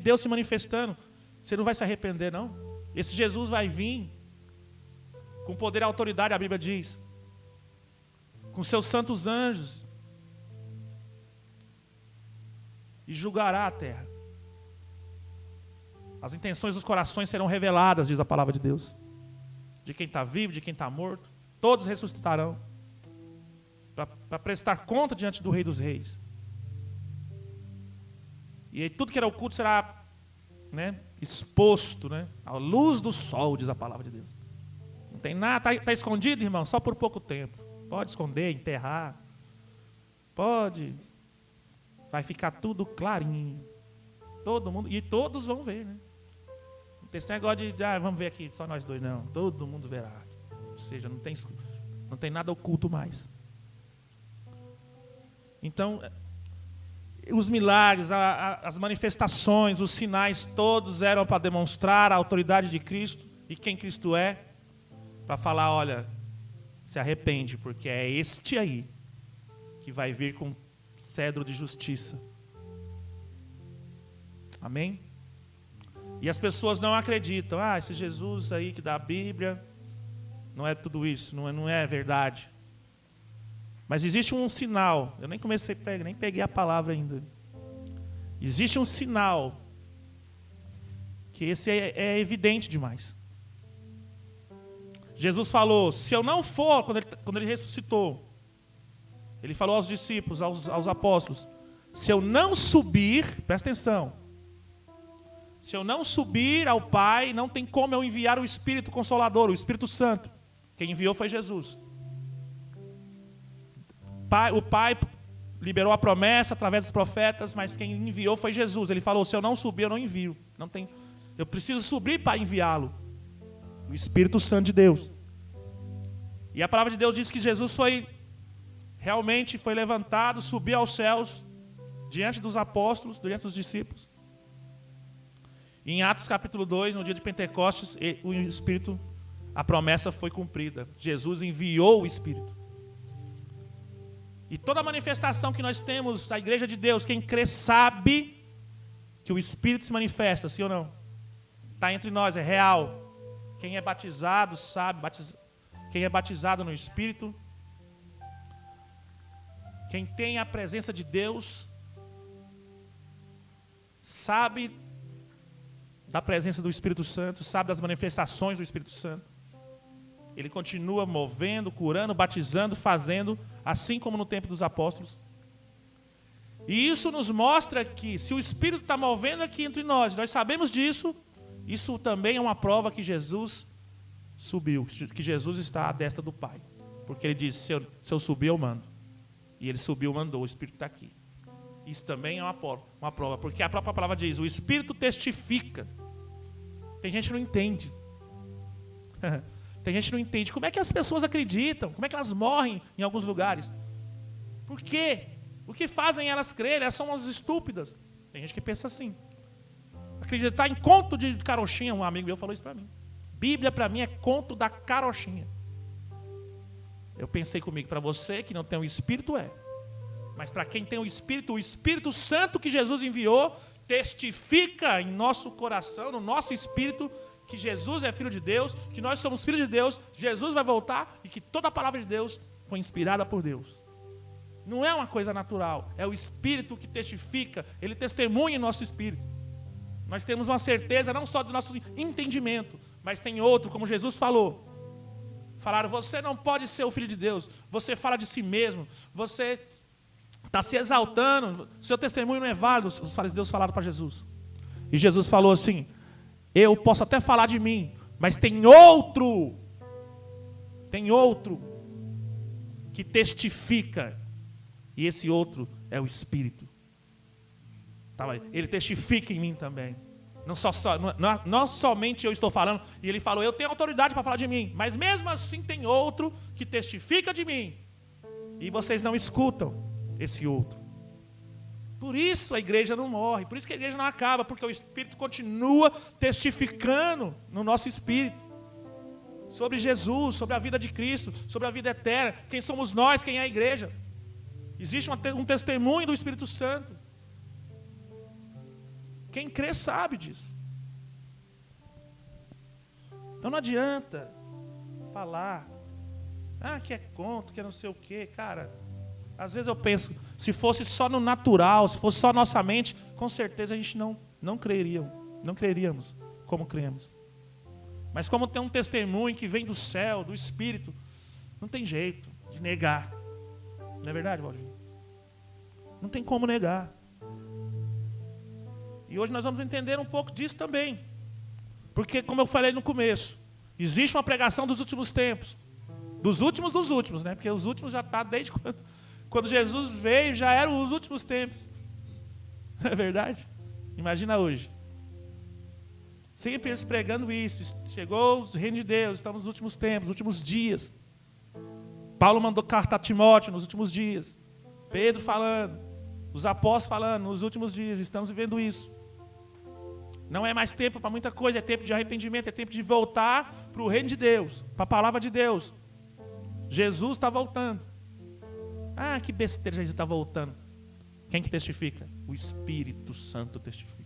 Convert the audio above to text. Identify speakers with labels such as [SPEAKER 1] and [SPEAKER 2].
[SPEAKER 1] Deus se manifestando. Você não vai se arrepender, não. Esse Jesus vai vir com poder e autoridade, a Bíblia diz, com seus santos anjos, e julgará a terra. As intenções dos corações serão reveladas, diz a palavra de Deus. De quem está vivo, de quem está morto, todos ressuscitarão para prestar conta diante do Rei dos Reis. E aí tudo que era oculto será, exposto, à luz do sol, diz a palavra de Deus. Não tem nada, está escondido, irmão, só por pouco tempo. Pode esconder, enterrar. Pode. Vai ficar tudo clarinho. Todo mundo, e todos vão ver, Não tem esse negócio de vamos ver aqui, só nós dois, não. Todo mundo verá. Ou seja, não tem nada oculto mais. Então, os milagres, as manifestações, os sinais, todos eram para demonstrar a autoridade de Cristo e quem Cristo é, para falar, olha, se arrepende, porque é este aí que vai vir com cedro de justiça. Amém? E as pessoas não acreditam. Esse Jesus aí que dá a Bíblia, não é tudo isso, não é verdade. Mas existe um sinal. Eu nem comecei a pregar, nem peguei a palavra ainda. Existe um sinal que esse é evidente demais. Jesus falou, se eu não for, quando ele ressuscitou, ele falou aos discípulos, aos apóstolos, se eu não subir, presta atenção, se eu não subir ao Pai, não tem como eu enviar o Espírito Consolador, o Espírito Santo. Quem enviou foi Jesus. O Pai liberou a promessa através dos profetas, mas quem enviou foi Jesus. Ele falou, se eu não subir, eu não envio. Eu preciso subir para enviá-lo. O Espírito Santo de Deus. E a palavra de Deus diz que Jesus realmente foi levantado, subiu aos céus, diante dos apóstolos, diante dos discípulos. E em Atos capítulo 2, no dia de Pentecostes, o Espírito, a promessa foi cumprida. Jesus enviou o Espírito. E toda manifestação que nós temos, a igreja de Deus, quem crê sabe que o Espírito se manifesta, sim ou não? Está entre nós, é real. Quem é batizado sabe, quem é batizado no Espírito, quem tem a presença de Deus, sabe da presença do Espírito Santo, sabe das manifestações do Espírito Santo. Ele continua movendo, curando, batizando, fazendo, assim como no tempo dos apóstolos. E isso nos mostra que se o Espírito está movendo aqui entre nós sabemos disso, isso também é uma prova que Jesus subiu, que Jesus está à destra do Pai. Porque ele disse, se eu subir, eu mando. E ele subiu, mandou, o Espírito está aqui. Isso também é uma prova, porque a própria palavra diz, o Espírito testifica. Tem gente que não entende. Tem gente que não entende. Como é que as pessoas acreditam? Como é que elas morrem em alguns lugares? Por quê? O que fazem elas crerem? Elas são umas estúpidas. Tem gente que pensa assim. Acreditar em conto de carochinha, um amigo meu falou isso para mim. Bíblia para mim é conto da carochinha. Eu pensei comigo, para você que não tem o Espírito mas para quem tem o Espírito Santo que Jesus enviou, testifica em nosso coração, no nosso espírito, que Jesus é Filho de Deus, que nós somos filhos de Deus, Jesus vai voltar e que toda a palavra de Deus foi inspirada por Deus. Não é uma coisa natural, é o Espírito que testifica, ele testemunha em nosso espírito. Nós temos uma certeza não só do nosso entendimento, mas tem outro, como Jesus falou. Falaram, você não pode ser o Filho de Deus, você fala de si mesmo, você está se exaltando, seu testemunho não é válido, os fariseus falaram para Jesus. E Jesus falou assim, eu posso até falar de mim, mas tem outro que testifica, e esse outro é o Espírito. Ele testifica em mim também. Não somente eu estou falando, e ele falou, eu tenho autoridade para falar de mim, mas mesmo assim tem outro que testifica de mim, e vocês não escutam esse outro. Por isso a igreja não morre, por isso que a igreja não acaba, porque o Espírito continua testificando no nosso espírito, sobre Jesus, sobre a vida de Cristo, sobre a vida eterna, quem somos nós, quem é a igreja. Existe um testemunho do Espírito Santo. Quem crê sabe disso. Então não adianta falar, que é conto, que é não sei o quê. Cara, às vezes eu penso, se fosse só no natural, se fosse só nossa mente, com certeza a gente não creríamos como cremos. Mas como tem um testemunho que vem do céu, do Espírito, não tem jeito de negar. Não é verdade, Valdir? Não tem como negar. E hoje nós vamos entender um pouco disso também. Porque, como eu falei no começo, existe uma pregação dos últimos tempos. Dos últimos, né? Porque os últimos já está desde quando Jesus veio, já eram os últimos tempos. Não é verdade? Imagina hoje. Sempre eles pregando isso. Chegou o reino de Deus, estamos nos últimos tempos, nos últimos dias. Paulo mandou carta a Timóteo nos últimos dias. Pedro falando, os apóstolos falando, nos últimos dias, estamos vivendo isso. Não é mais tempo para muita coisa, é tempo de arrependimento, é tempo de voltar para o reino de Deus, para a palavra de Deus. Jesus está voltando. Que besteira, Jesus está voltando. Quem que testifica? O Espírito Santo testifica.